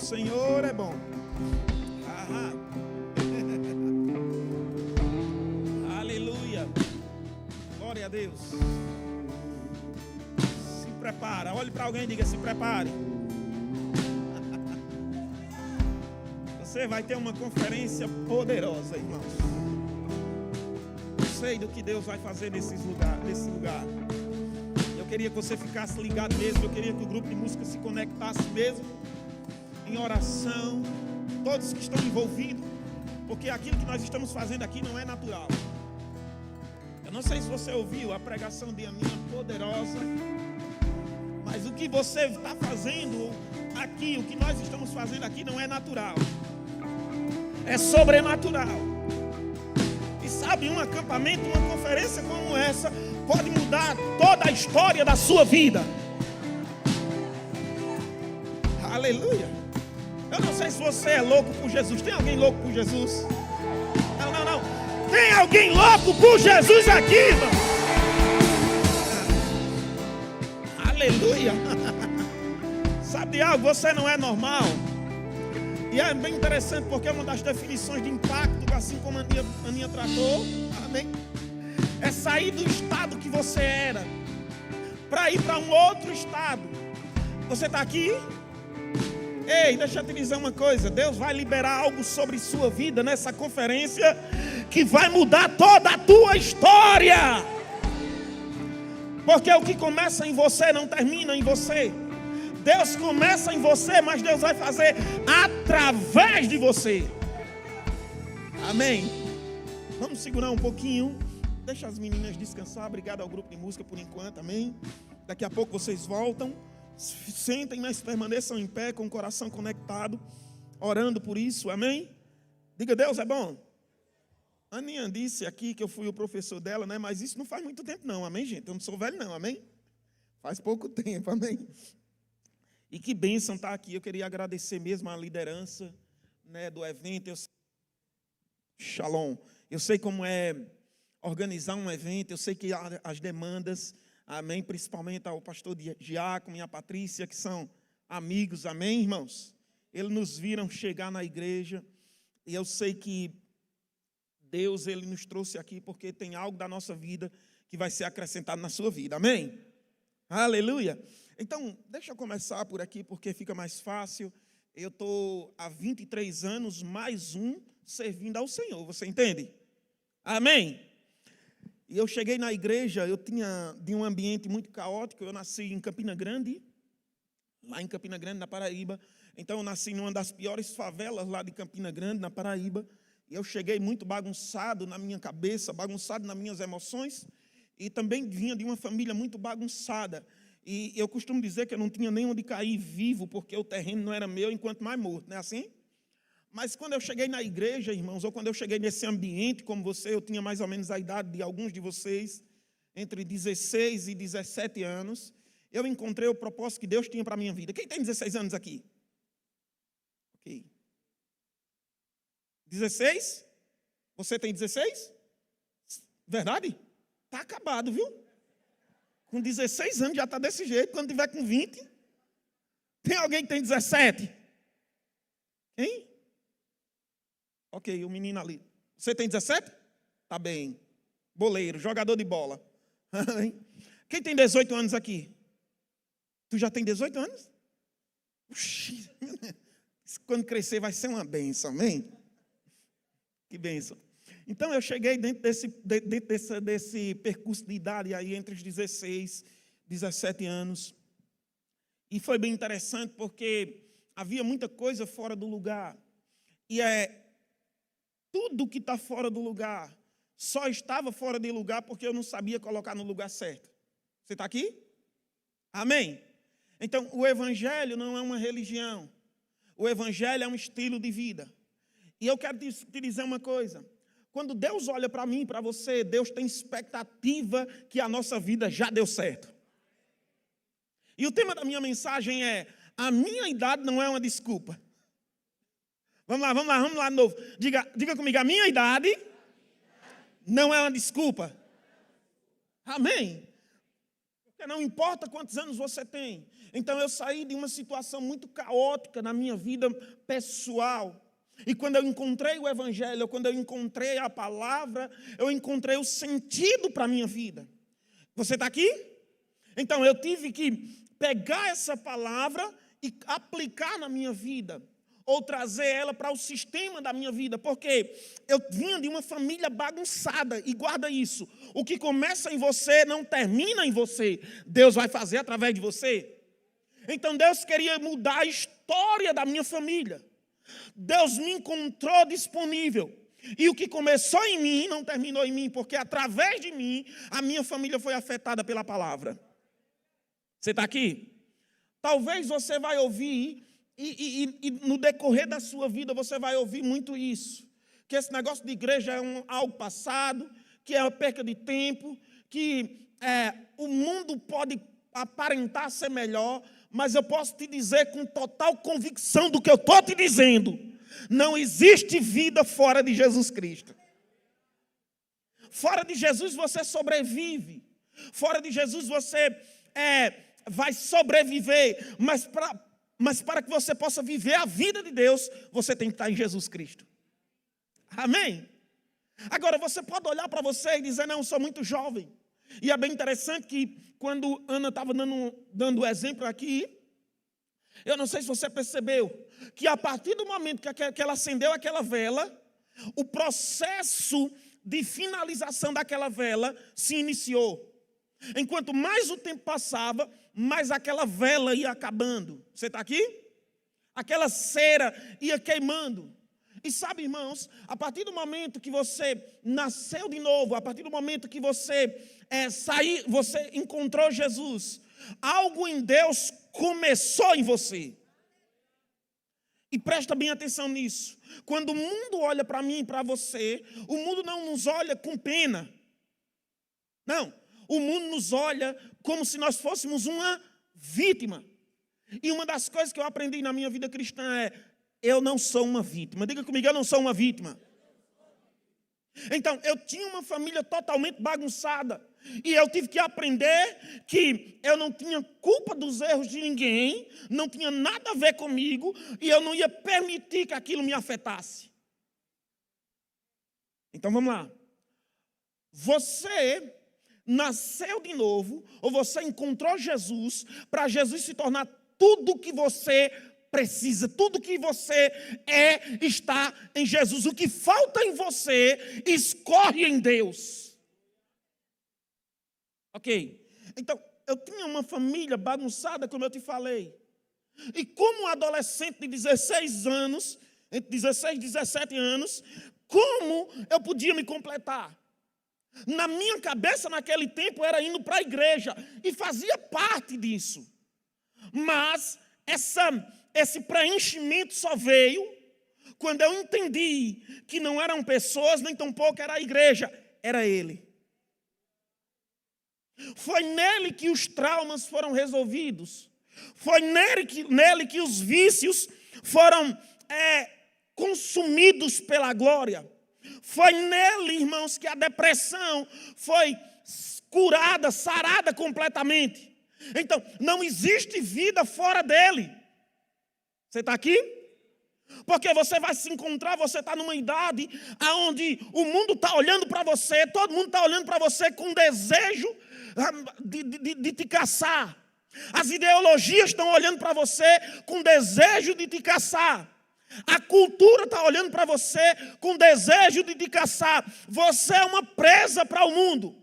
Senhor é bom. Aleluia. Glória a Deus. Se prepara. Olhe para alguém e diga: se prepare. Você vai ter uma conferência poderosa, irmãos. Eu sei do que Deus vai fazer nesse lugar. Eu queria que você ficasse ligado mesmo. Eu queria que o grupo de música se conectasse mesmo em oração. Todos que estão envolvidos, porque aquilo que nós estamos fazendo aqui não é natural. Eu não sei se você ouviu a pregação de Aninha poderosa, mas o que você está fazendo aqui, o que nós estamos fazendo aqui não é natural. É sobrenatural. E sabe, um acampamento, uma conferência como essa pode mudar toda a história da sua vida. Aleluia. Eu não sei se você é louco por Jesus. Tem alguém louco por Jesus? Não. Tem alguém louco por Jesus aqui, irmão? Aleluia. Sabe de algo? Você não é normal. E é bem interessante porque é uma das definições de impacto, assim como a Aninha tratou, amém? É sair do estado que você era para ir para um outro estado. Você está aqui? Ei, deixa eu te dizer uma coisa. Deus vai liberar algo sobre sua vida nessa conferência que vai mudar toda a tua história. Porque o que começa em você não termina em você. Deus começa em você, mas Deus vai fazer através de você. Amém. Vamos segurar um pouquinho. Deixa as meninas descansar. Obrigado ao grupo de música por enquanto. Amém. Daqui a pouco vocês voltam. Sentem, mas permaneçam em pé com o coração conectado, orando por isso. Amém. Diga: Deus é bom. A Aninha disse aqui que eu fui o professor dela, né? Mas isso não faz muito tempo não. Amém, gente? Eu não sou velho não. Amém. Faz pouco tempo. Amém. E que bênção estar aqui. Eu queria agradecer mesmo a liderança, né, do evento. Shalom. Eu sei como é organizar um evento. Eu sei que há as demandas. Amém. Principalmente ao pastor Diácono e a Patrícia, que são amigos. Amém, irmãos? Eles nos viram chegar na igreja. E eu sei que Deus, Ele nos trouxe aqui porque tem algo da nossa vida que vai ser acrescentado na sua vida. Amém? Aleluia. Então, deixa eu começar por aqui, porque fica mais fácil. Eu estou há 23 anos, mais um, servindo ao Senhor. Você entende? Amém? E eu cheguei na igreja, eu tinha de um ambiente muito caótico. Eu nasci em Campina Grande, lá em Campina Grande, na Paraíba. Então, eu nasci numa das piores favelas lá de Campina Grande, na Paraíba. E eu cheguei muito bagunçado na minha cabeça, bagunçado nas minhas emoções. E também vinha de uma família muito bagunçada. E eu costumo dizer que eu não tinha nem onde cair vivo, porque o terreno não era meu, enquanto mais morto, não é assim? Mas quando eu cheguei na igreja, irmãos, ou quando eu cheguei nesse ambiente, como você, eu tinha mais ou menos a idade de alguns de vocês, entre 16 e 17 anos, eu encontrei o propósito que Deus tinha para a minha vida. Quem tem 16 anos aqui? Ok. 16? Você tem 16? Verdade? Está acabado, viu? Com 16 anos já está desse jeito. Quando tiver com 20. Tem alguém que tem 17? Quem? Ok, o menino ali. Você tem 17? Tá bem. Boleiro, jogador de bola. Quem tem 18 anos aqui? Tu já tem 18 anos? Puxa, quando crescer vai ser uma bênção, amém? Que bênção. Então eu cheguei dentro desse percurso de idade aí entre os 16 e 17 anos. E foi bem interessante porque havia muita coisa fora do lugar. E tudo que está fora do lugar só estava fora de lugar porque eu não sabia colocar no lugar certo. Você está aqui? Amém? Então o evangelho não é uma religião. O evangelho é um estilo de vida. E eu quero te dizer uma coisa. Quando Deus olha para mim e para você, Deus tem expectativa que a nossa vida já deu certo. E o tema da minha mensagem é: a minha idade não é uma desculpa. Vamos lá de novo. Diga comigo: a minha idade não é uma desculpa. Amém? Não importa quantos anos você tem. Então eu saí de uma situação muito caótica na minha vida pessoal. E quando eu encontrei o Evangelho, quando eu encontrei a palavra, eu encontrei o sentido para a minha vida. Você está aqui? Então eu tive que pegar essa palavra e aplicar na minha vida. Ou trazer ela para o sistema da minha vida. Porque eu vinha de uma família bagunçada. E guarda isso. O que começa em você não termina em você. Deus vai fazer através de você. Então Deus queria mudar a história da minha família. Deus me encontrou disponível. E o que começou em mim não terminou em mim. Porque através de mim, a minha família foi afetada pela palavra. Você está aqui? Talvez você vai ouvir... E no decorrer da sua vida você vai ouvir muito isso. Que esse negócio de igreja é algo passado, que é uma perca de tempo, que o mundo pode aparentar ser melhor, mas eu posso te dizer com total convicção do que eu estou te dizendo. Não existe vida fora de Jesus Cristo. Fora de Jesus você sobrevive. Fora de Jesus você vai sobreviver, mas para que você possa viver a vida de Deus, você tem que estar em Jesus Cristo. Amém? Agora, você pode olhar para você e dizer, não, eu sou muito jovem. E é bem interessante que quando Ana estava dando o exemplo aqui, eu não sei se você percebeu, que a partir do momento que ela acendeu aquela vela, o processo de finalização daquela vela se iniciou. Enquanto mais o tempo passava, mais aquela vela ia acabando. Você está aqui? Aquela cera ia queimando. E sabe, irmãos, a partir do momento que você nasceu de novo, a partir do momento que você você encontrou Jesus, algo em Deus começou em você. E presta bem atenção nisso. Quando o mundo olha para mim e para você, o mundo não nos olha com pena. Não. O mundo nos olha como se nós fôssemos uma vítima. E uma das coisas que eu aprendi na minha vida cristã é: eu não sou uma vítima. Diga comigo, eu não sou uma vítima. Então, eu tinha uma família totalmente bagunçada. E eu tive que aprender que eu não tinha culpa dos erros de ninguém, não tinha nada a ver comigo, e eu não ia permitir que aquilo me afetasse. Então, vamos lá. Você nasceu de novo, ou você encontrou Jesus, para Jesus se tornar tudo o que você precisa, tudo que você está em Jesus. O que falta em você, escorre em Deus. Ok? Então, eu tinha uma família bagunçada, como eu te falei. E como um adolescente de 16 anos, entre 16 e 17 anos, como eu podia me completar? Na minha cabeça, naquele tempo, era indo para a igreja. E fazia parte disso. Mas esse preenchimento só veio quando eu entendi que não eram pessoas, nem tampouco era a igreja. Era Ele. Foi nele que os traumas foram resolvidos. Foi nele que os vícios foram consumidos pela glória. Foi nele, irmãos, que a depressão foi curada, sarada completamente. Então, não existe vida fora dele. Você está aqui? Porque você vai se encontrar, você está numa idade onde o mundo está olhando para você, todo mundo está olhando para você com desejo de te caçar. As ideologias estão olhando para você com desejo de te caçar. A cultura está olhando para você com desejo de te caçar. Você é uma presa para o mundo.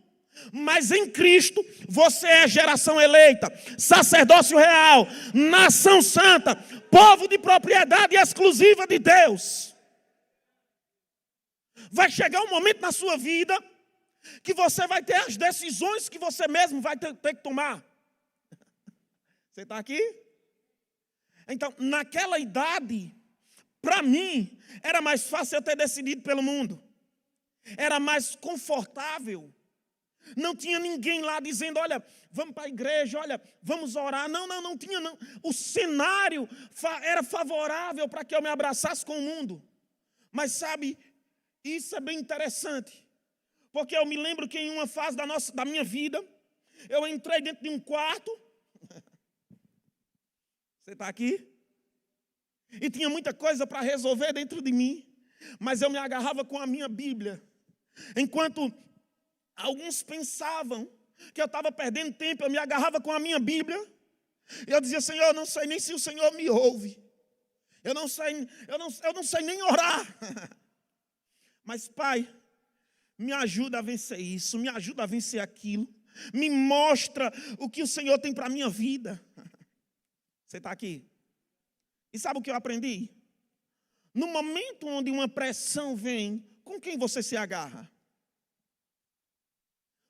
Mas em Cristo, você é geração eleita, sacerdócio real, nação santa, povo de propriedade exclusiva de Deus. Vai chegar um momento na sua vida que você vai ter as decisões que você mesmo vai ter que tomar. Você está aqui? Então, naquela idade, para mim, era mais fácil eu ter decidido pelo mundo. Era mais confortável. Não tinha ninguém lá dizendo, olha, vamos para a igreja, olha, vamos orar. Não tinha não. O cenário era favorável para que eu me abraçasse com o mundo. Mas sabe, isso é bem interessante. Porque eu me lembro que em uma fase da minha vida, Eu entrei dentro de um quarto. Você está aqui? E tinha muita coisa para resolver dentro de mim. Mas eu me agarrava com a minha Bíblia. Enquanto alguns pensavam que eu estava perdendo tempo, eu me agarrava com a minha Bíblia. E eu dizia, Senhor, eu não sei nem se o Senhor me ouve. Eu não sei nem orar. Mas, Pai, me ajuda a vencer isso, me ajuda a vencer aquilo. Me mostra o que o Senhor tem para a minha vida. Você está aqui? E sabe o que eu aprendi? No momento onde uma pressão vem, com quem você se agarra?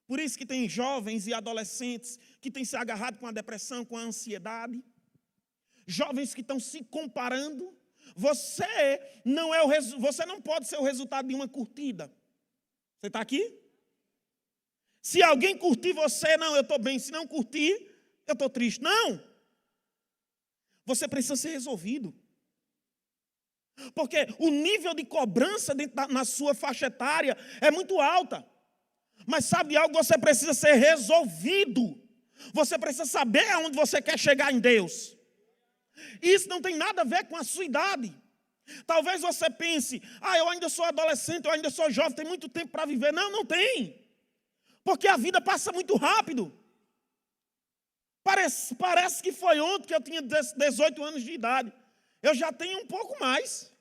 Por isso que tem jovens e adolescentes que têm se agarrado com a depressão, com a ansiedade. Jovens que estão se comparando. Você não pode ser o resultado de uma curtida. Você está aqui? Se alguém curtir você, não, eu estou bem. Se não curtir, eu estou triste. Não! Você precisa ser resolvido. Porque o nível de cobrança na sua faixa etária é muito alta. Mas sabe de algo? Você precisa ser resolvido. Você precisa saber aonde você quer chegar em Deus. Isso não tem nada a ver com a sua idade. Talvez você pense, eu ainda sou adolescente, eu ainda sou jovem, tem muito tempo para viver. Não, não tem. Porque a vida passa muito rápido. Parece que foi ontem que eu tinha 18 anos de idade. Eu já tenho um pouco mais.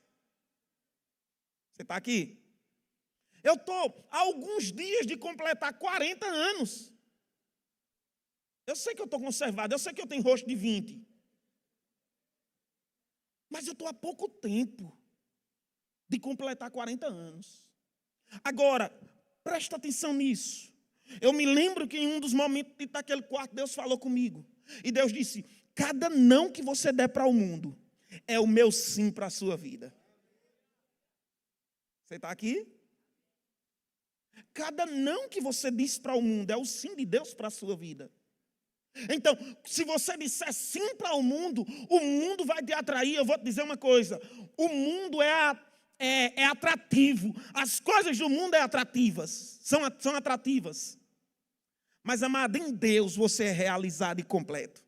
Você está aqui? Eu estou há alguns dias de completar 40 anos. Eu sei que eu estou conservado, eu sei que eu tenho rosto de 20. Mas eu estou há pouco tempo de completar 40 anos. Agora, presta atenção nisso. Eu me lembro que em um dos momentos daquele quarto, Deus falou comigo. E Deus disse, cada não que você der para o mundo, é o meu sim para a sua vida. Você está aqui? Cada não que você diz para o mundo, é o sim de Deus para a sua vida. Então, se você disser sim para o mundo vai te atrair. Eu vou te dizer uma coisa, o mundo é atrativo, as coisas do mundo são atrativas. Mas, amado, em Deus você é realizado e completo.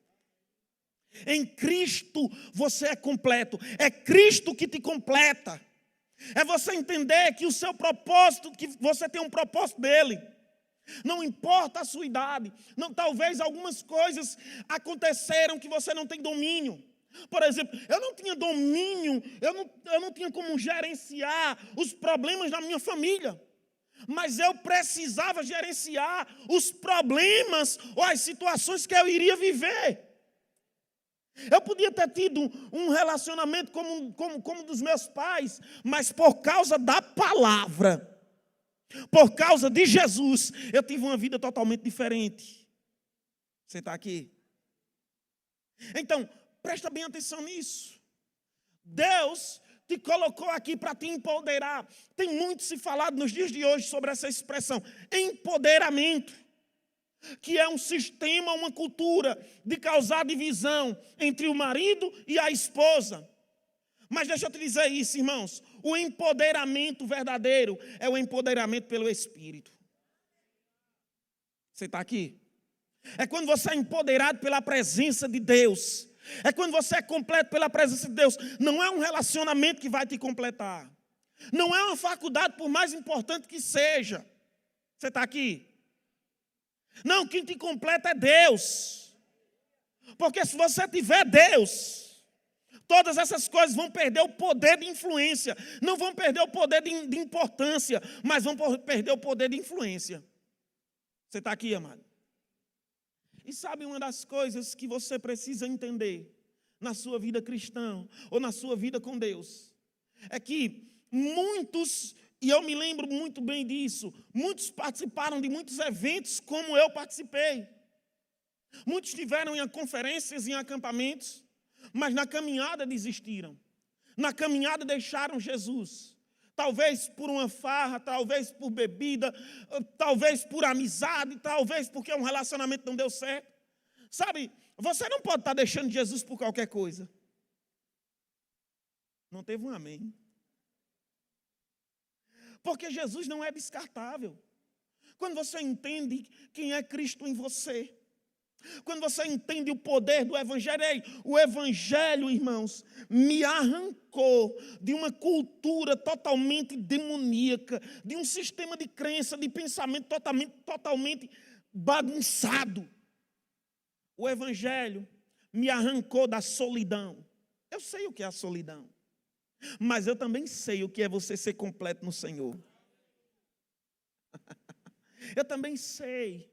Em Cristo você é completo, é Cristo que te completa. É você entender que o seu propósito, que você tem um propósito dele. Não importa a sua idade. Não, talvez algumas coisas aconteceram que você não tem domínio. Por exemplo, eu não tinha domínio, eu não tinha como gerenciar os problemas da minha família. Mas eu precisava gerenciar os problemas ou as situações que eu iria viver. Eu podia ter tido um relacionamento como dos meus pais, mas por causa da palavra, por causa de Jesus, eu tive uma vida totalmente diferente. Você está aqui? Então, presta bem atenção nisso. Deus te colocou aqui para te empoderar. Tem muito se falado nos dias de hoje sobre essa expressão, empoderamento, que é um sistema, uma cultura de causar divisão entre o marido e a esposa. Mas deixa eu te dizer isso, irmãos, o empoderamento verdadeiro é o empoderamento pelo Espírito. Você está aqui? É quando você é empoderado pela presença de Deus. É quando você é completo pela presença de Deus. Não é um relacionamento que vai te completar. Não é uma faculdade, por mais importante que seja. Você está aqui? Não, quem te completa é Deus. Porque se você tiver Deus, todas essas coisas vão perder o poder de influência. Não vão perder o poder de importância, mas vão perder o poder de influência. Você está aqui, amado? E sabe uma das coisas que você precisa entender na sua vida cristã ou na sua vida com Deus? É que muitos, e eu me lembro muito bem disso, muitos participaram de muitos eventos como eu participei. Muitos estiveram em conferências, em acampamentos, mas na caminhada desistiram. Na caminhada deixaram Jesus. Talvez por uma farra, talvez por bebida, talvez por amizade, talvez porque um relacionamento não deu certo. Sabe, você não pode estar deixando Jesus por qualquer coisa. Não teve um amém. Porque Jesus não é descartável. Quando você entende quem é Cristo em você. Quando você entende o poder do Evangelho. O Evangelho, irmãos, me arrancou de uma cultura totalmente demoníaca, de um sistema de crença, de pensamento totalmente bagunçado. O Evangelho me arrancou da solidão. Eu sei o que é a solidão, mas eu também sei o que é você ser completo no Senhor. Eu também sei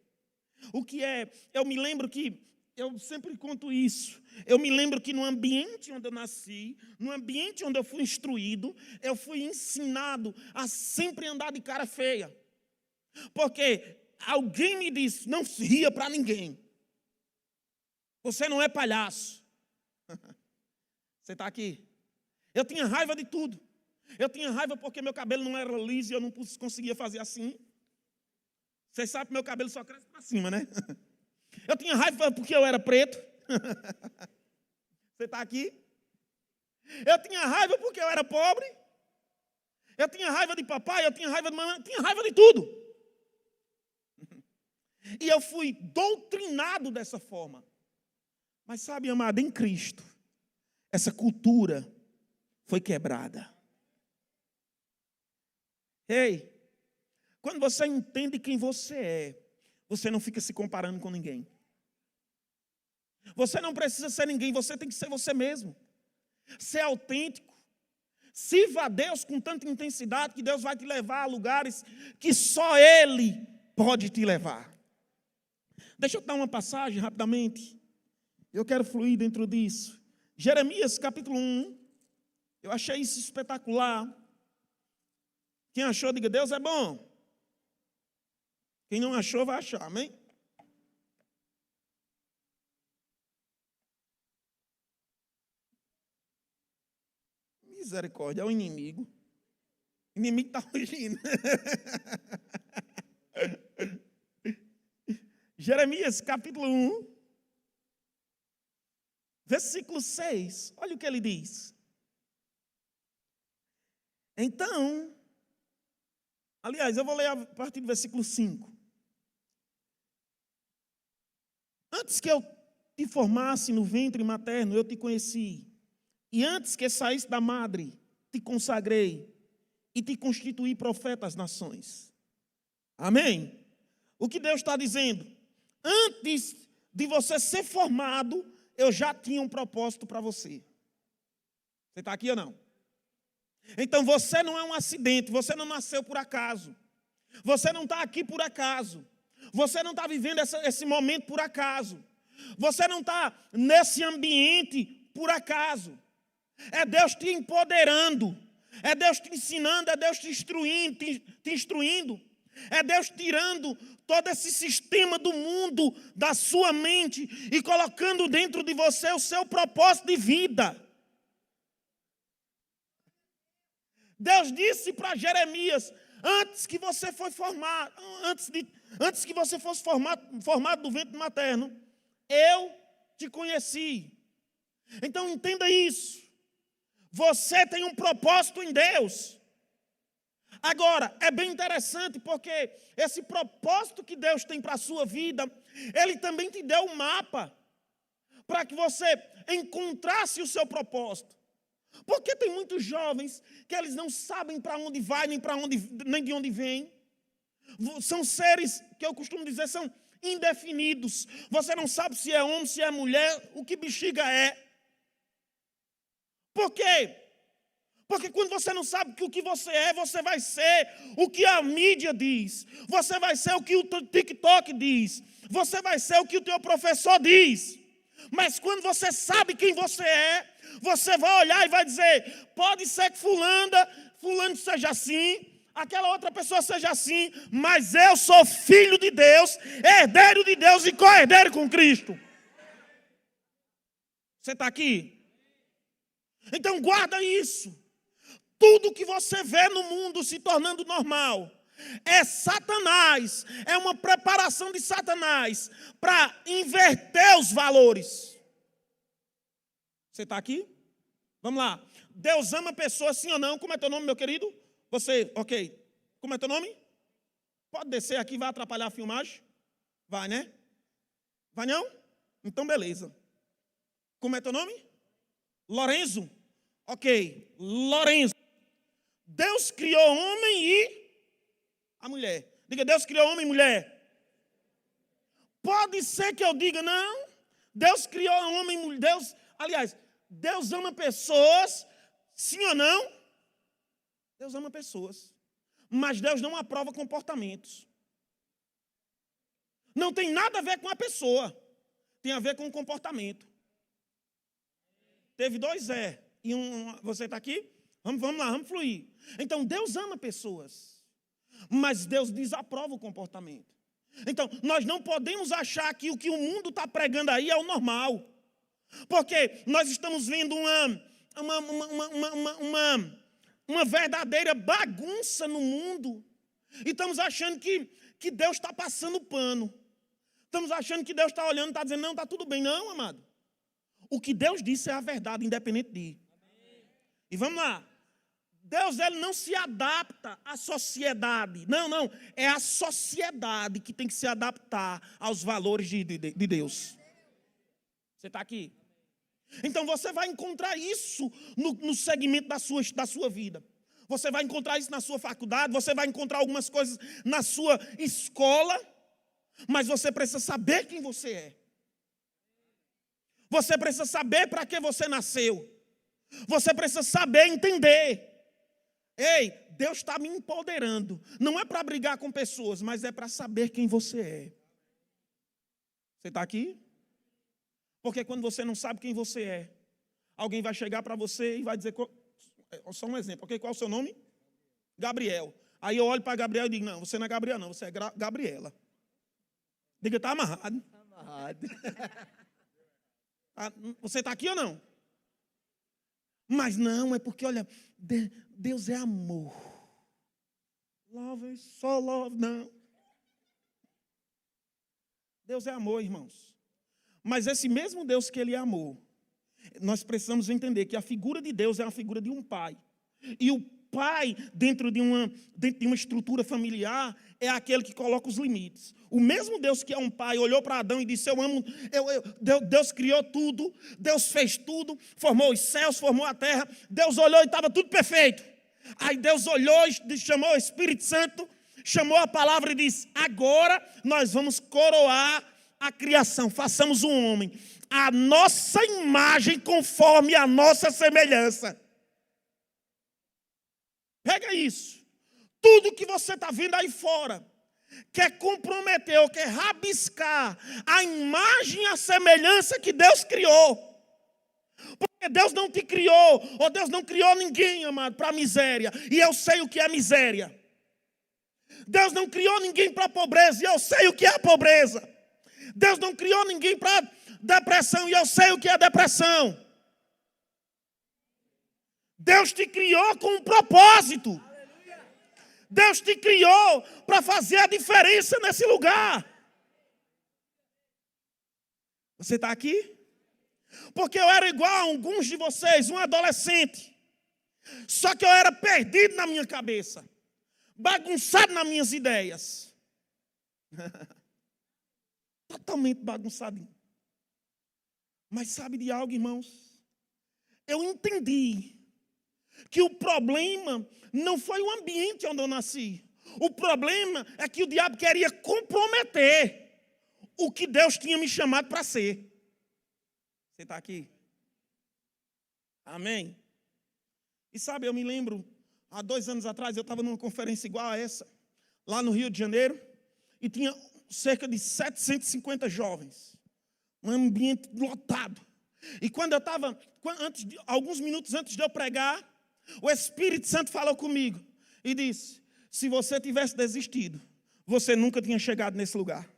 o que é. Eu me lembro que, eu sempre conto isso, eu me lembro que no ambiente onde eu nasci, no ambiente onde eu fui instruído, eu fui ensinado a sempre andar de cara feia. Porque alguém me disse, não ria para ninguém. Você não é palhaço. Você está aqui? Eu tinha raiva de tudo. Eu tinha raiva porque meu cabelo não era liso e eu não conseguia fazer assim. Vocês sabem que meu cabelo só cresce para cima, né? Eu tinha raiva porque eu era preto. Você está aqui? Eu tinha raiva porque eu era pobre. Eu tinha raiva de papai, eu tinha raiva de mamãe, eu tinha raiva de tudo. E eu fui doutrinado dessa forma. Mas sabe, amado, em Cristo, essa cultura foi quebrada. Ei, quando você entende quem você é, você não fica se comparando com ninguém. Você não precisa ser ninguém, você tem que ser você mesmo. Ser autêntico. Sirva a Deus com tanta intensidade que Deus vai te levar a lugares que só Ele pode te levar. Deixa eu dar uma passagem rapidamente. Eu quero fluir dentro disso. Jeremias capítulo 1. Eu achei isso espetacular. Quem achou, diga, Deus é bom. Quem não achou, vai achar, amém? Misericórdia, é o inimigo. O inimigo está fugindo. Jeremias capítulo 1, versículo 6. Olha o que ele diz. Então, aliás, eu vou ler a partir do versículo 5. Antes que eu te formasse no ventre materno, eu te conheci. E antes que saísse da madre, te consagrei e te constituí profeta às nações. Amém? O que Deus está dizendo? Antes de você ser formado, eu já tinha um propósito para você. Você está aqui ou não? Então você não é um acidente, você não nasceu por acaso. Você não está aqui por acaso. Você não está vivendo esse momento por acaso. Você não está nesse ambiente por acaso. É Deus te empoderando. É Deus te ensinando, é Deus te instruindo. É Deus tirando todo esse sistema do mundo da sua mente e colocando dentro de você o seu propósito de vida. Deus disse para Jeremias, antes que você foi formado, antes que você fosse formado do ventre materno, eu te conheci. Então entenda isso. Você tem um propósito em Deus. Agora, é bem interessante porque esse propósito que Deus tem para a sua vida, Ele também te deu um mapa para que você encontrasse o seu propósito. Porque tem muitos jovens que eles não sabem para onde vai, nem de onde vem. São seres que eu costumo dizer são indefinidos. Você não sabe se é homem, se é mulher, o que bexiga é. Por quê? Porque quando você não sabe o que você é, você vai ser o que a mídia diz. Você vai ser o que o TikTok diz. Você vai ser o que o teu professor diz. Mas quando você sabe quem você é, você vai olhar e vai dizer, pode ser que fulano seja assim, aquela outra pessoa seja assim, mas eu sou filho de Deus, herdeiro de Deus e co-herdeiro com Cristo. Você está aqui? Então guarda isso. Tudo que você vê no mundo se tornando normal é Satanás, é uma preparação de Satanás para inverter os valores. Você está aqui? Vamos lá. Deus ama pessoas, sim ou não? Como é teu nome, meu querido? Você, ok. Como é teu nome? Pode descer aqui, vai atrapalhar a filmagem? Vai, né? Vai não? Então, beleza. Como é teu nome? Lorenzo. Ok, Lorenzo. Deus criou o homem e a mulher. Diga, Deus criou homem e mulher. Pode ser que eu diga, não. Deus criou homem e mulher. Deus ama pessoas. Sim ou não? Deus ama pessoas. Mas Deus não aprova comportamentos. Não tem nada a ver com a pessoa. Tem a ver com o comportamento. Teve dois e um. Você está aqui? Vamos lá, vamos fluir. Então, Deus ama pessoas. Mas Deus desaprova o comportamento. Então, nós não podemos achar que o mundo está pregando aí é o normal. Porque nós estamos vendo uma verdadeira bagunça no mundo. E estamos achando que Deus está passando pano. Estamos achando que Deus está olhando e está dizendo, não, está tudo bem. Não, amado. O que Deus disse é a verdade, independente de. E vamos lá. Deus, ele não se adapta à sociedade. Não. É a sociedade que tem que se adaptar aos valores de Deus. Você está aqui? Então você vai encontrar isso no segmento da sua vida. Você vai encontrar isso na sua faculdade, você vai encontrar algumas coisas na sua escola, mas você precisa saber quem você é. Você precisa saber para que você nasceu. Você precisa saber entender. Ei, Deus está me empoderando. Não é para brigar com pessoas, mas é para saber quem você é. Você está aqui? Porque quando você não sabe quem você é, alguém vai chegar para você e vai dizer, só um exemplo, ok? Qual é o seu nome? Gabriel. Aí eu olho para Gabriel e digo, não, você não é Gabriel não, você é Gabriela. Diga, está amarrado. Está amarrado. Você está aqui ou não? Mas não, é porque, olha, Deus é amor. Love is so love, não. Deus é amor, irmãos. Mas esse mesmo Deus que ele amou, nós precisamos entender que a figura de Deus é uma figura de um pai. E o pai, dentro de uma estrutura familiar, é aquele que coloca os limites. O mesmo Deus que é um pai olhou para Adão e disse, eu amo, Deus criou tudo, Deus fez tudo, formou os céus, formou a terra, Deus olhou e estava tudo perfeito. Aí Deus olhou e chamou o Espírito Santo, chamou a palavra e disse, agora nós vamos coroar a criação, façamos um homem, a nossa imagem conforme a nossa semelhança. Pega isso. Tudo que você está vendo aí fora, quer comprometer ou quer rabiscar a imagem e a semelhança que Deus criou. Porque Deus não te criou, ou Deus não criou ninguém, amado, para a miséria. E eu sei o que é miséria. Deus não criou ninguém para a pobreza, e eu sei o que é a pobreza. Deus não criou ninguém para depressão, e eu sei o que é depressão. Deus te criou com um propósito. Deus te criou para fazer a diferença nesse lugar. Você está aqui? Porque eu era igual a alguns de vocês, um adolescente. Só que eu era perdido na minha cabeça. Bagunçado nas minhas ideias. Totalmente bagunçado. Mas sabe de algo, irmãos? Eu entendi que o problema não foi o ambiente onde eu nasci. O problema é que o diabo queria comprometer o que Deus tinha me chamado para ser. Você está aqui? Amém? E sabe, eu me lembro, há 2 anos atrás, eu estava numa conferência igual a essa, lá no Rio de Janeiro, e tinha cerca de 750 jovens. Um ambiente lotado. E quando eu estava, alguns minutos antes de eu pregar, o Espírito Santo falou comigo e disse, se você tivesse desistido, você nunca tinha chegado nesse lugar.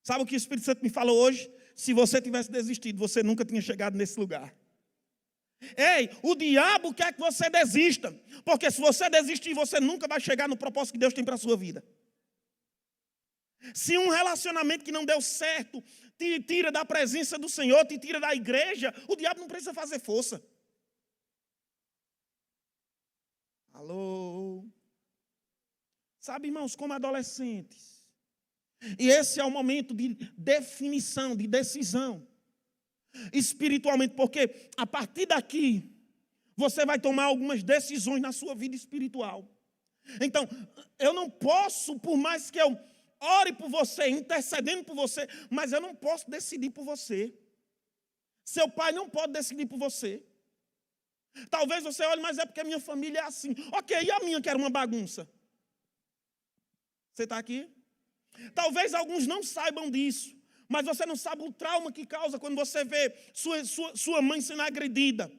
Sabe o que o Espírito Santo me falou hoje? Se você tivesse desistido, você nunca tinha chegado nesse lugar. Ei, o diabo quer que você desista, porque se você desistir, você nunca vai chegar no propósito que Deus tem para a sua vida. Se um relacionamento que não deu certo te tira da presença do Senhor, te tira da igreja, o diabo não precisa fazer força. Alô? Sabe, irmãos, como adolescentes. E esse é o momento de definição, de decisão. Espiritualmente, porque a partir daqui, você vai tomar algumas decisões na sua vida espiritual. Então, eu não posso, por mais que eu ore por você, intercedendo por você, mas eu não posso decidir por você. Seu pai não pode decidir por você. Talvez você olhe, mas é porque a minha família é assim. Ok, e a minha que era uma bagunça? Você está aqui? Talvez alguns não saibam disso, mas você não sabe o trauma que causa quando você vê sua mãe sendo agredida,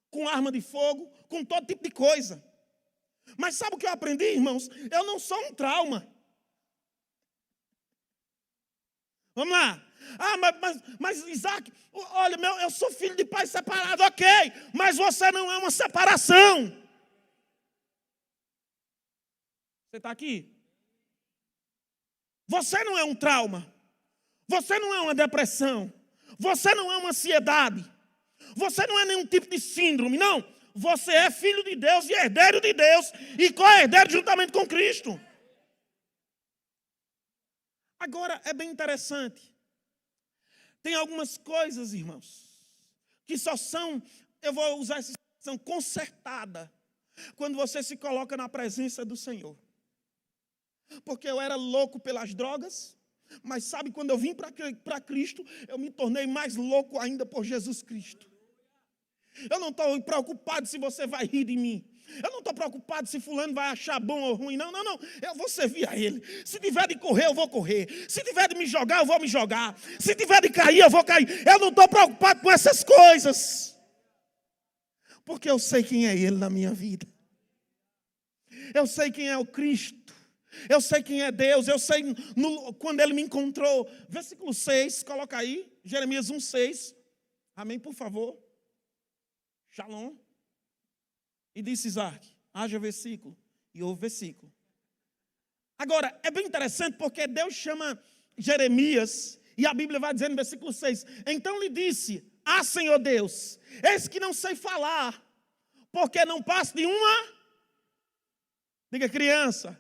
com arma de fogo, com todo tipo de coisa. Mas sabe o que eu aprendi, irmãos? Eu não sou um trauma. Vamos lá. Mas Isaac, olha, eu sou filho de pai separado, ok, mas você não é uma separação. Você está aqui? Você não é um trauma. Você não é uma depressão. Você não é uma ansiedade. Você não é nenhum tipo de síndrome, não. Você é filho de Deus e herdeiro de Deus e co-herdeiro juntamente com Cristo. Agora, é bem interessante. Tem algumas coisas, irmãos, que só são, eu vou usar essa expressão, consertada, quando você se coloca na presença do Senhor. Porque eu era louco pelas drogas, mas sabe, quando eu vim para Cristo, eu me tornei mais louco ainda por Jesus Cristo. Eu não estou preocupado se você vai rir de mim. Eu não estou preocupado se fulano vai achar bom ou ruim. Não. Eu vou servir a Ele. Se tiver de correr, eu vou correr. Se tiver de me jogar, eu vou me jogar. Se tiver de cair, eu vou cair. Eu não estou preocupado com essas coisas. Porque eu sei quem é Ele na minha vida. Eu sei quem é o Cristo. Eu sei quem é Deus. Eu sei quando Ele me encontrou. Versículo 6, coloca aí. Jeremias 1:6. Amém, por favor. Shalom. E disse Isaac, haja versículo, e houve versículo. Agora, é bem interessante porque Deus chama Jeremias, e a Bíblia vai dizer no versículo 6, então lhe disse, Senhor Deus, eis que não sei falar, porque não passo de uma, diga criança.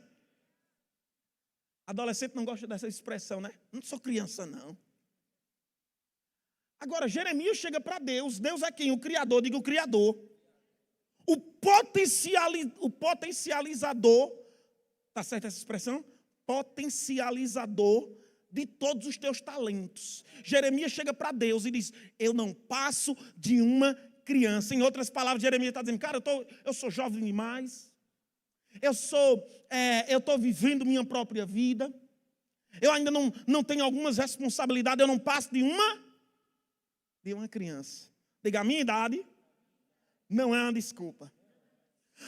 Adolescente não gosta dessa expressão, né? Não sou criança, não. Agora, Jeremias chega para Deus, Deus é quem? O Criador, diga o Criador. O potencializador, está certa essa expressão? Potencializador de todos os teus talentos. Jeremias chega para Deus e diz, eu não passo de uma criança. Em outras palavras, Jeremias está dizendo, cara, eu sou jovem demais. Eu estou vivendo minha própria vida. Eu ainda não tenho algumas responsabilidades, eu não passo de uma criança. Diga, a minha idade não é uma desculpa.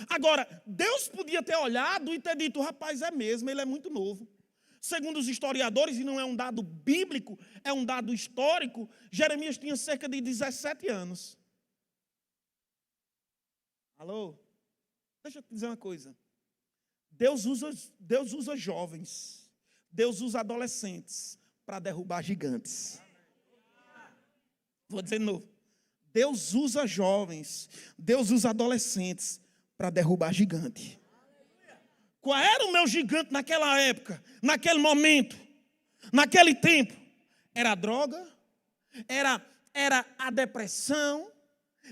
Agora, Deus podia ter olhado e ter dito, rapaz, é mesmo, ele é muito novo. Segundo os historiadores, e não é um dado bíblico, é um dado histórico, Jeremias tinha cerca de 17 anos. Alô? Deixa eu te dizer uma coisa. Deus usa jovens, Deus usa adolescentes para derrubar gigantes. Vou dizer de novo. Deus usa jovens, Deus usa adolescentes para derrubar gigante. Qual era o meu gigante naquela época, naquele momento, naquele tempo? Era a droga, era a depressão,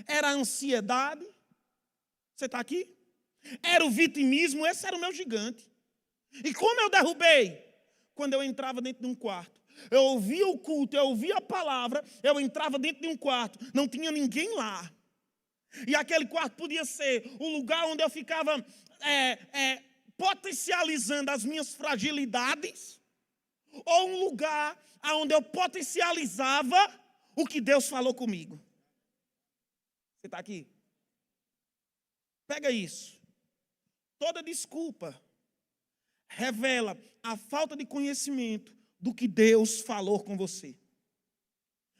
era a ansiedade. Você está aqui? Era o vitimismo, esse era o meu gigante. E como eu derrubei? Quando eu entrava dentro de um quarto. Eu ouvia o culto, eu ouvia a palavra, eu entrava dentro de um quarto, não tinha ninguém lá. E aquele quarto podia ser o lugar onde eu ficava potencializando as minhas fragilidades, ou um lugar onde eu potencializava o que Deus falou comigo. Você está aqui? Pega isso. Toda desculpa revela a falta de conhecimento do que Deus falou com você.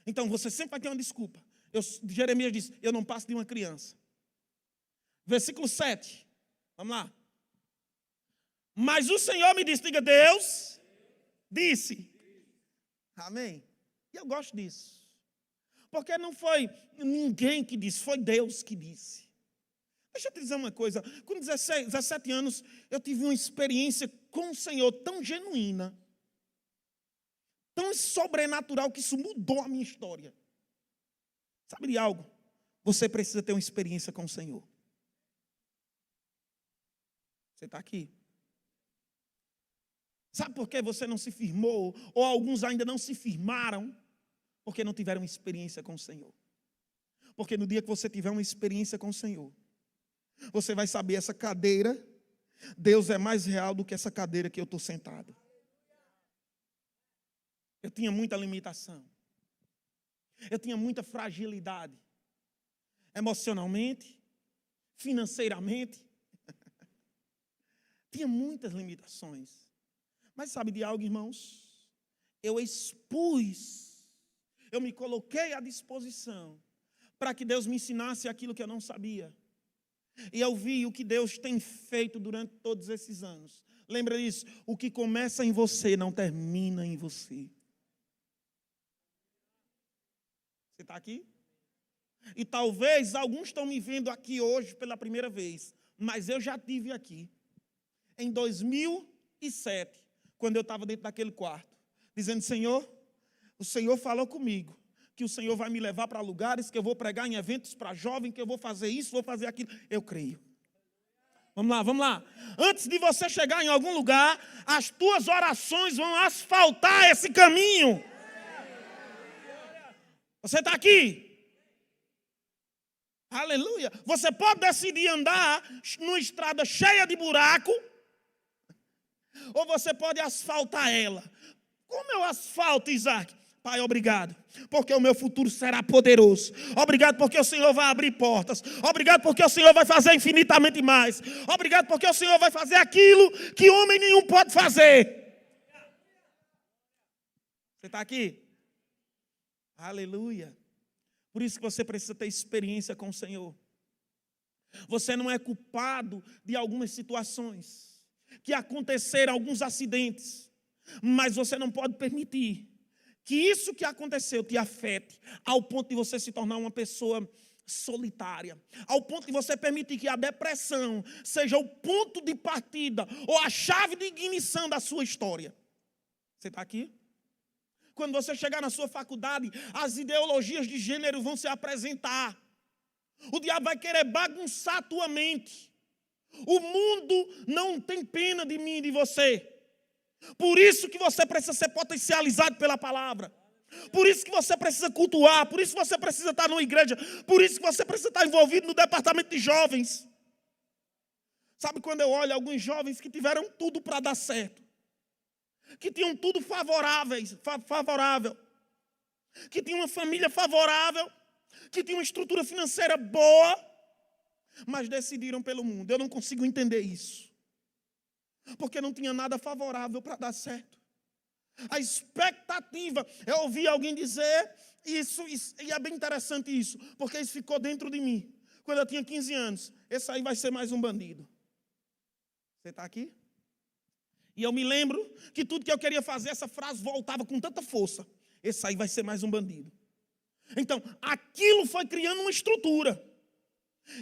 Então você sempre vai ter uma desculpa. Jeremias diz, eu não passo de uma criança. Versículo 7. Vamos lá. Mas o Senhor me disse, diga Deus, disse. Amém. E eu gosto disso. Porque não foi ninguém que disse, foi Deus que disse. Deixa eu te dizer uma coisa. Com 17 anos, eu tive uma experiência com o Senhor tão genuína, tão sobrenatural, que isso mudou a minha história. Sabe de algo? Você precisa ter uma experiência com o Senhor. Você está aqui? Sabe por que você não se firmou? Ou alguns ainda não se firmaram? Porque não tiveram experiência com o Senhor. Porque no dia que você tiver uma experiência com o Senhor, você vai saber, essa cadeira, Deus é mais real do que essa cadeira que eu estou sentado. Eu tinha muita limitação. Eu tinha muita fragilidade. Emocionalmente, financeiramente. Tinha muitas limitações. Mas sabe de algo, irmãos? Eu expus, eu me coloquei à disposição para que Deus me ensinasse aquilo que eu não sabia. E eu vi o que Deus tem feito durante todos esses anos. Lembra disso? O que começa em você não termina em você. Você está aqui? E talvez alguns estão me vendo aqui hoje pela primeira vez, mas eu já estive aqui. Em 2007, quando eu estava dentro daquele quarto, dizendo: Senhor, o Senhor falou comigo, que o Senhor vai me levar para lugares, que eu vou pregar em eventos para jovens, que eu vou fazer isso, vou fazer aquilo. Eu creio. Vamos lá, vamos lá. Antes de você chegar em algum lugar, as tuas orações vão asfaltar esse caminho. Você está aqui? Aleluia. Você pode decidir andar numa estrada cheia de buraco, ou você pode asfaltar ela. Como eu asfalto, Isaac? Pai, obrigado, porque o meu futuro será poderoso. Obrigado porque o Senhor vai abrir portas. Obrigado porque o Senhor vai fazer infinitamente mais. Obrigado porque o Senhor vai fazer aquilo que homem nenhum pode fazer. Você está aqui? Aleluia. Por isso que você precisa ter experiência com o Senhor. Você não é culpado de algumas situações, que aconteceram alguns acidentes, mas você não pode permitir que isso que aconteceu te afete ao ponto de você se tornar uma pessoa solitária, ao ponto de você permitir que a depressão seja o ponto de partida ou a chave de ignição da sua história. Você está aqui? Quando você chegar na sua faculdade, as ideologias de gênero vão se apresentar. O diabo vai querer bagunçar a tua mente. O mundo não tem pena de mim e de você. Por isso que você precisa ser potencializado pela palavra. Por isso que você precisa cultuar. Por isso que você precisa estar numa igreja. Por isso que você precisa estar envolvido no departamento de jovens. Sabe quando eu olho alguns jovens que tiveram tudo para dar certo, que tinham tudo favorável, que tinham uma família favorável, que tinham uma estrutura financeira boa, mas decidiram pelo mundo. Eu não consigo entender isso. Porque não tinha nada favorável para dar certo. A expectativa, eu ouvi alguém dizer isso, e é bem interessante isso, porque isso ficou dentro de mim. Quando eu tinha 15 anos, esse aí vai ser mais um bandido. Você está aqui? E eu me lembro que tudo que eu queria fazer, essa frase voltava com tanta força. Esse aí vai ser mais um bandido. Então, aquilo foi criando uma estrutura.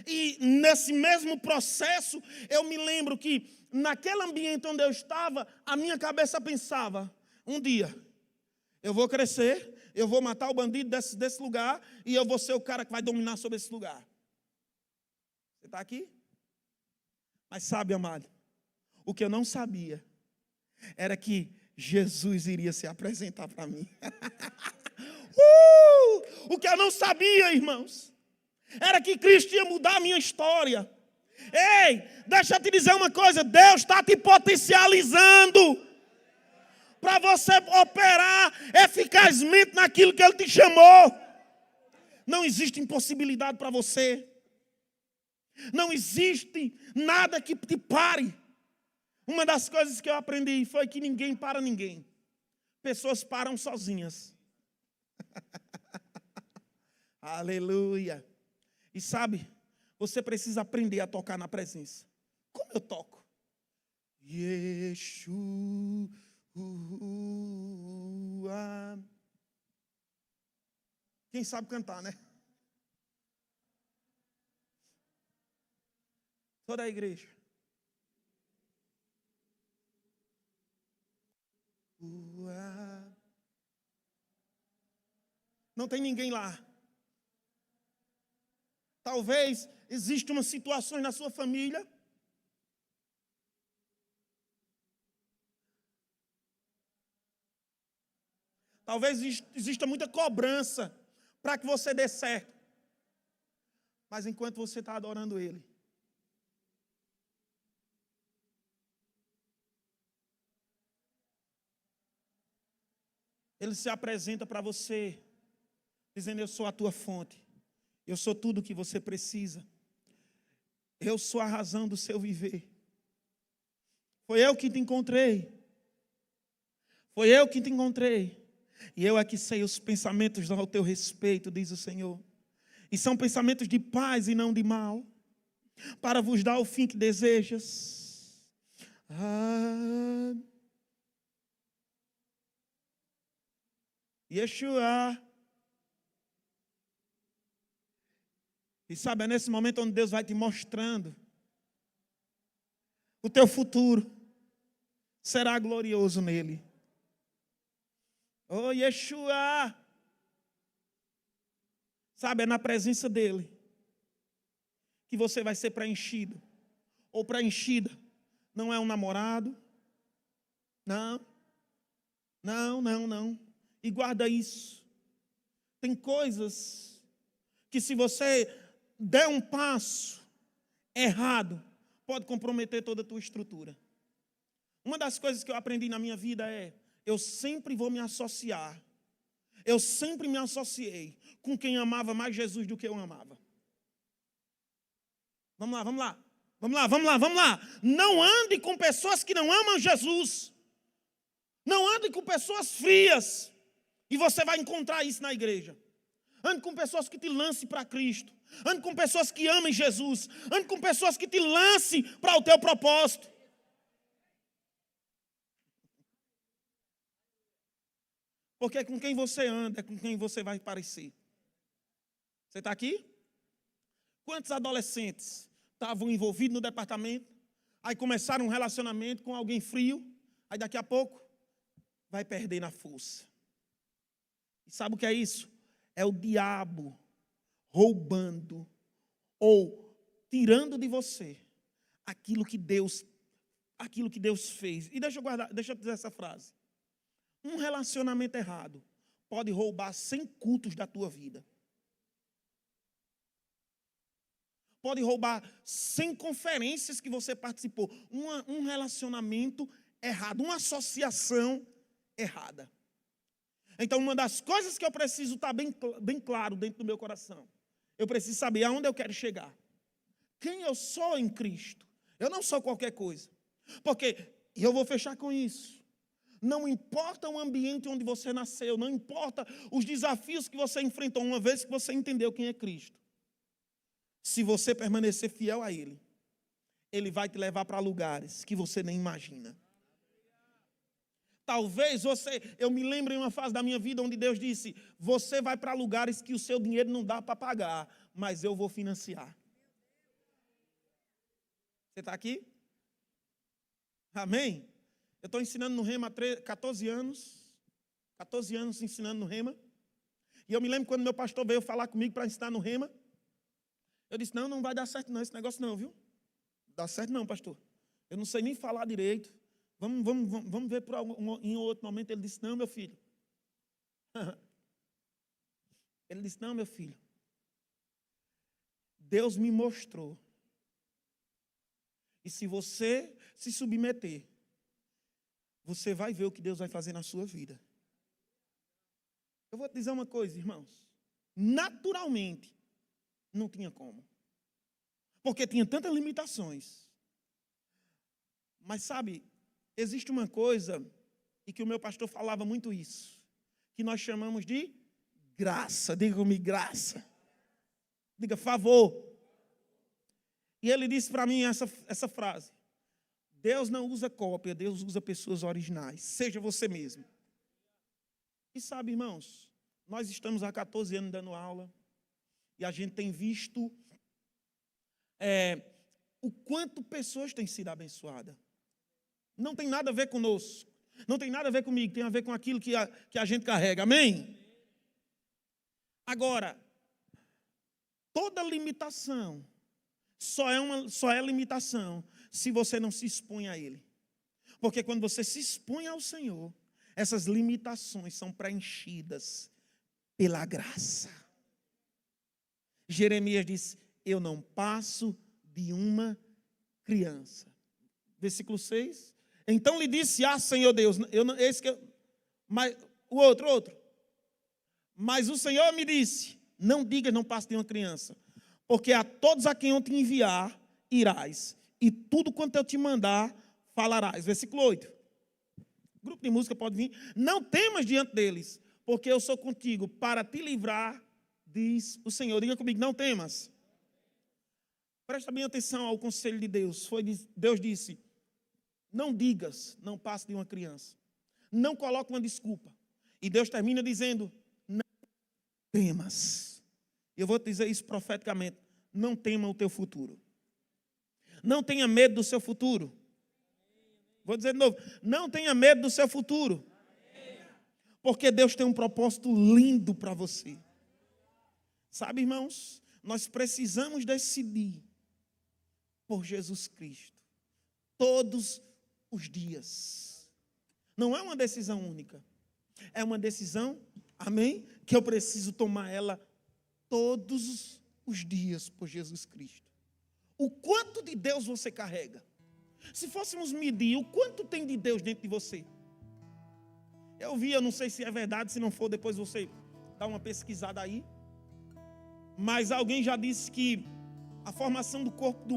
E nesse mesmo processo, eu me lembro que naquele ambiente onde eu estava, a minha cabeça pensava: um dia eu vou crescer, eu vou matar o bandido desse lugar e eu vou ser o cara que vai dominar sobre esse lugar. Você está aqui? Mas sabe, amado, o que eu não sabia era que Jesus iria se apresentar para mim. O que eu não sabia, irmãos, era que Cristo ia mudar a minha história. Ei, deixa eu te dizer uma coisa: Deus está te potencializando para você operar eficazmente naquilo que Ele te chamou. Não existe impossibilidade para você. Não existe nada que te pare. Uma das coisas que eu aprendi foi que ninguém para ninguém. Pessoas param sozinhas. Aleluia. E sabe, você precisa aprender a tocar na presença. Como eu toco? Yeshua. Quem sabe cantar, né? Toda a igreja. Não tem ninguém lá. Talvez exista uma situação na sua família. Talvez exista muita cobrança para que você dê certo. Mas enquanto você está adorando Ele, Ele se apresenta para você, dizendo: eu sou a tua fonte, eu sou tudo o que você precisa, eu sou a razão do seu viver. Foi eu que te encontrei, foi eu que te encontrei, e eu é que sei os pensamentos ao teu respeito, diz o Senhor, e são pensamentos de paz e não de mal, para vos dar o fim que desejas. Yeshua. E sabe, é nesse momento onde Deus vai te mostrando o teu futuro será glorioso nele. Oh, Yeshua. Sabe, é na presença dele que você vai ser preenchido ou preenchida. Não é um namorado. Não. E guarda isso. Tem coisas que, se você der um passo errado, pode comprometer toda a tua estrutura. Uma das coisas que eu aprendi na minha vida é: eu sempre vou me associar. Eu sempre me associei com quem amava mais Jesus do que eu amava. Vamos lá. Não ande com pessoas que não amam Jesus. Não ande com pessoas frias. E você vai encontrar isso na igreja. Ande com pessoas que te lancem para Cristo. Ande com pessoas que amem Jesus. Ande com pessoas que te lancem para o teu propósito. Porque com quem você anda é com quem você vai parecer. Você está aqui? Quantos adolescentes estavam envolvidos no departamento, aí começaram um relacionamento com alguém frio, aí daqui a pouco vai perder na força. E sabe o que é isso? É o diabo roubando ou tirando de você aquilo que Deus fez. E deixa eu dizer essa frase. Um relacionamento errado pode roubar 100 cultos da tua vida. Pode roubar 100 conferências que você participou. Um relacionamento errado, uma associação errada. Então, uma das coisas que eu preciso estar bem claro dentro do meu coração, eu preciso saber aonde eu quero chegar. Quem eu sou em Cristo. Eu não sou qualquer coisa. Porque, e eu vou fechar com isso, não importa o ambiente onde você nasceu, não importa os desafios que você enfrentou, uma vez que você entendeu quem é Cristo. Se você permanecer fiel a Ele, Ele vai te levar para lugares que você nem imagina. Talvez eu me lembro em uma fase da minha vida onde Deus disse: você vai para lugares que o seu dinheiro não dá para pagar, mas eu vou financiar. Você está aqui? Amém? Eu estou ensinando no Rema há 14 anos. 14 anos ensinando no Rema. E eu me lembro quando meu pastor veio falar comigo para ensinar no Rema. Eu disse: não vai dar certo não, esse negócio não, viu? Não dá certo não, pastor. Eu não sei nem falar direito. Vamos ver em outro momento. Ele disse: não, meu filho. Ele disse: não, meu filho. Deus me mostrou. E se você se submeter, você vai ver o que Deus vai fazer na sua vida. Eu vou te dizer uma coisa, irmãos. Naturalmente, não tinha como. Porque tinha tantas limitações. Mas sabe, existe uma coisa, e que o meu pastor falava muito isso, que nós chamamos de graça. Diga comigo, graça. Diga, favor. E ele disse para mim essa frase: Deus não usa cópia, Deus usa pessoas originais. Seja você mesmo. E sabe, irmãos, nós estamos há 14 anos dando aula, e a gente tem visto o quanto pessoas têm sido abençoadas. Não tem nada a ver conosco. Não tem nada a ver comigo. Tem a ver com aquilo que a gente carrega. Amém? Agora, toda limitação só é limitação se você não se expõe a Ele. Porque quando você se expõe ao Senhor, essas limitações são preenchidas pela graça. Jeremias diz: eu não passo de uma criança. Versículo 6. Então lhe disse: Senhor Deus, mas o outro. Mas o Senhor me disse: não digas, não passo de uma criança, porque a todos a quem eu te enviar, irás, e tudo quanto eu te mandar, falarás. Versículo 8. O grupo de música pode vir. Não temas diante deles, porque eu sou contigo para te livrar, diz o Senhor. Diga comigo: não temas. Presta bem atenção ao conselho de Deus. Deus disse: não digas, não passe de uma criança. Não coloque uma desculpa. E Deus termina dizendo: não temas. Eu vou te dizer isso profeticamente: não tema o teu futuro. Não tenha medo do seu futuro. Vou dizer de novo: não tenha medo do seu futuro. Porque Deus tem um propósito lindo para você. Sabe, irmãos, nós precisamos decidir por Jesus Cristo todos os dias. Não é uma decisão única. É uma decisão, amém, que eu preciso tomar ela todos os dias por Jesus Cristo. O quanto de Deus você carrega? Se fôssemos medir o quanto tem de Deus dentro de você. Eu não sei se é verdade, se não for, depois você dá uma pesquisada aí. Mas alguém já disse que a formação do corpo de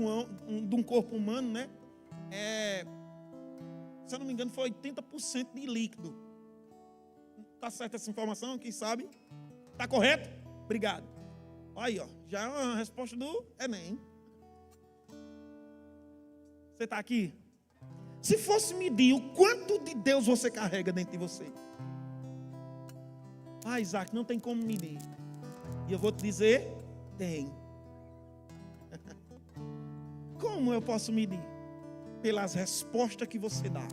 um corpo humano, né? Se eu não me engano, foi 80% de líquido. Está certa essa informação? Quem sabe? Está correto? Obrigado. Aí, ó, já é uma resposta do Enem. Você está aqui? Se fosse medir o quanto de Deus você carrega dentro de você. Isaac, não tem como medir. E eu vou te dizer, tem. Como eu posso medir? Pelas respostas que você dá.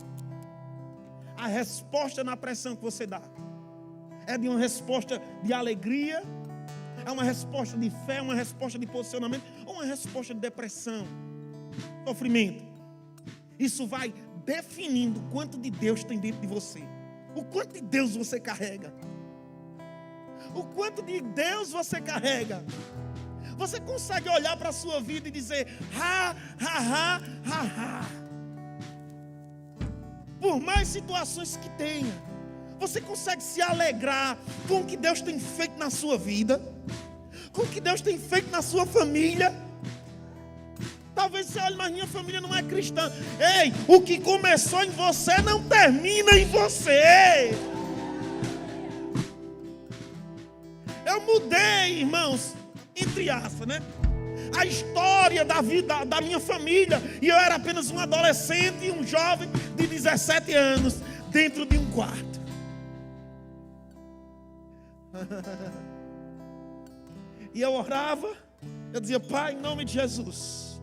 A resposta na pressão que você dá é de uma resposta de alegria, é uma resposta de fé, uma resposta de posicionamento, ou uma resposta de depressão, sofrimento. Isso vai definindo o quanto de Deus tem dentro de você. O quanto de Deus você carrega. O quanto de Deus você carrega. Você consegue olhar para a sua vida e dizer: por mais situações que tenha, você consegue se alegrar com o que Deus tem feito na sua vida, com o que Deus tem feito na sua família. Talvez você olhe, mas minha família não é cristã. Ei, o que começou em você não termina em você. Eu mudei, irmãos, entre aspas, né? A história da vida da minha família. E eu era apenas um adolescente e um jovem de 17 anos dentro de um quarto. E eu orava, eu dizia: Pai, em nome de Jesus,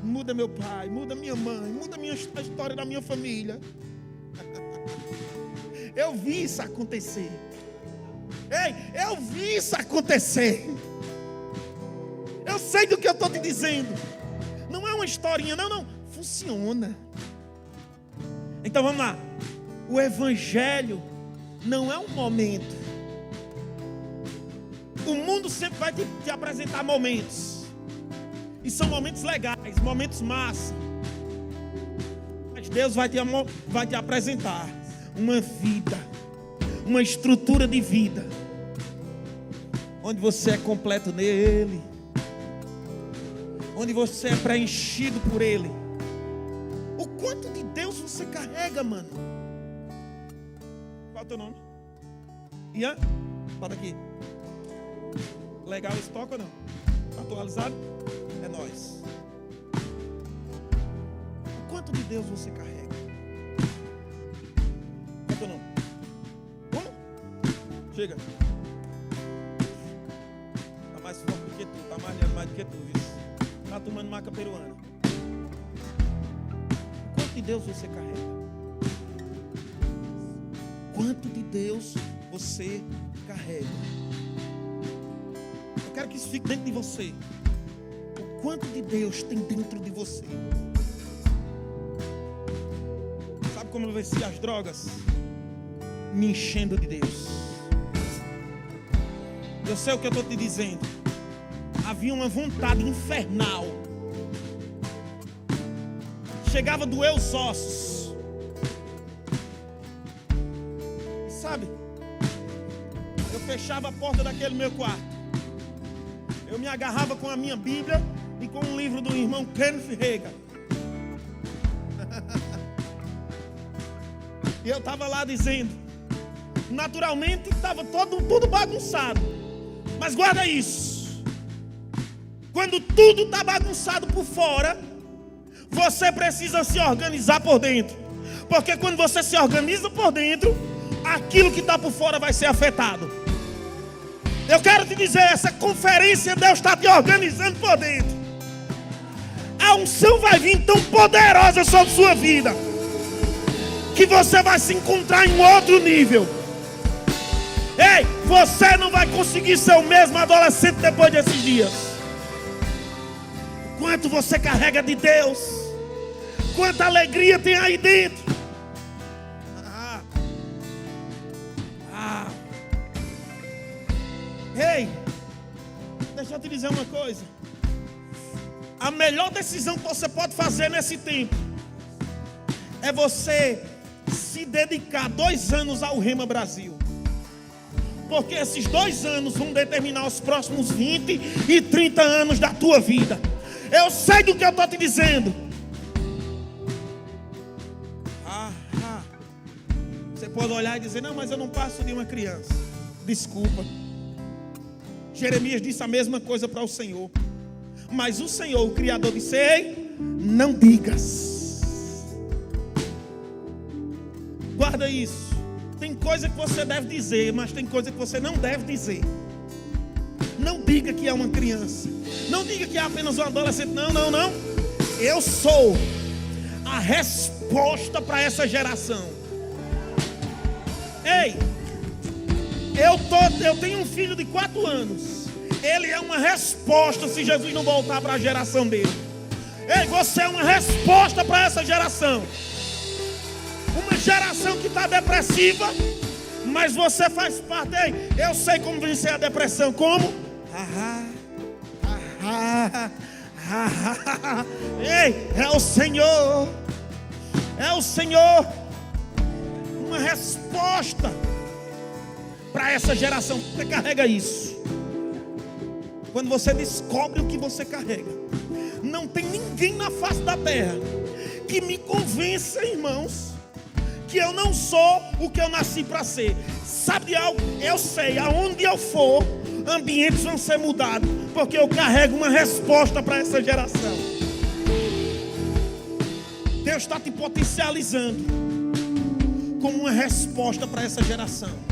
muda meu pai, muda minha mãe, muda a história da minha família. Eu vi isso acontecer. Ei, eu vi isso acontecer. Eu sei do que eu estou te dizendo. Não é uma historinha, não. Funciona. Então vamos lá. O evangelho não é um momento. O mundo sempre vai te apresentar momentos. E são momentos legais, momentos massa. Mas Deus vai te apresentar uma vida, uma estrutura de vida, onde você é completo nele, onde você é preenchido por ele. O quanto de Deus você carrega, mano? Qual é o teu nome? Ian? Bota aqui. Legal esse toque ou não? Atualizado? É nóis. O quanto de Deus você carrega? Qual é o teu nome? Como? Chega. Tá mais forte do que tu, tá mais lindo mais do que tu, isso. Tá tomando maca peruana. Deus você carrega? Quanto de Deus você carrega? Eu quero que isso fique dentro de você. O quanto de Deus tem dentro de você? Sabe como eu venci as drogas? Me enchendo de Deus. Eu sei o que eu estou te dizendo. Havia uma vontade infernal. Chegava a doer os ossos. E sabe, eu fechava a porta daquele meu quarto. Eu me agarrava com a minha Bíblia e com um livro do irmão Kenneth Hagin. E eu estava lá dizendo, naturalmente estava tudo bagunçado. Mas guarda isso. Quando tudo está bagunçado por fora, você precisa se organizar por dentro. Porque quando você se organiza por dentro, aquilo que está por fora vai ser afetado. Eu quero te dizer, essa conferência Deus está te organizando por dentro. A unção vai vir tão poderosa sobre sua vida, que você vai se encontrar em um outro nível. Ei, você não vai conseguir ser o mesmo adolescente depois desses dias. Quanto você carrega de Deus, quanta alegria tem aí dentro. Ei, deixa eu te dizer uma coisa. A melhor decisão que você pode fazer nesse tempo é você se dedicar 2 anos ao Rema Brasil. Porque esses 2 anos vão determinar os próximos 20 e 30 anos da tua vida. Eu sei do que eu estou te dizendo. Você pode olhar e dizer, não, mas eu não passo de uma criança. Desculpa. Jeremias disse a mesma coisa para o Senhor. Mas o Senhor, o Criador, disse, ei, não digas. Guarda isso. Tem coisa que você deve dizer, mas tem coisa que você não deve dizer. Não diga que é uma criança. Não diga que é apenas um adolescente. Não, não, não. Eu sou a resposta para essa geração. Ei, eu tenho um filho de 4 anos. Ele é uma resposta se Jesus não voltar para a geração dele. Ei, você é uma resposta para essa geração. Uma geração que está depressiva, mas você faz parte. Ei, eu sei como vencer a depressão. Como? Ei, é o Senhor. É o Senhor. Uma resposta para essa geração. Você carrega isso. Quando você descobre o que você carrega, não tem ninguém na face da terra que me convença, irmãos, que eu não sou o que eu nasci para ser. Sabe de algo? Eu sei, aonde eu for, ambientes vão ser mudados, porque eu carrego uma resposta para essa geração. Deus está te potencializando como uma resposta para essa geração.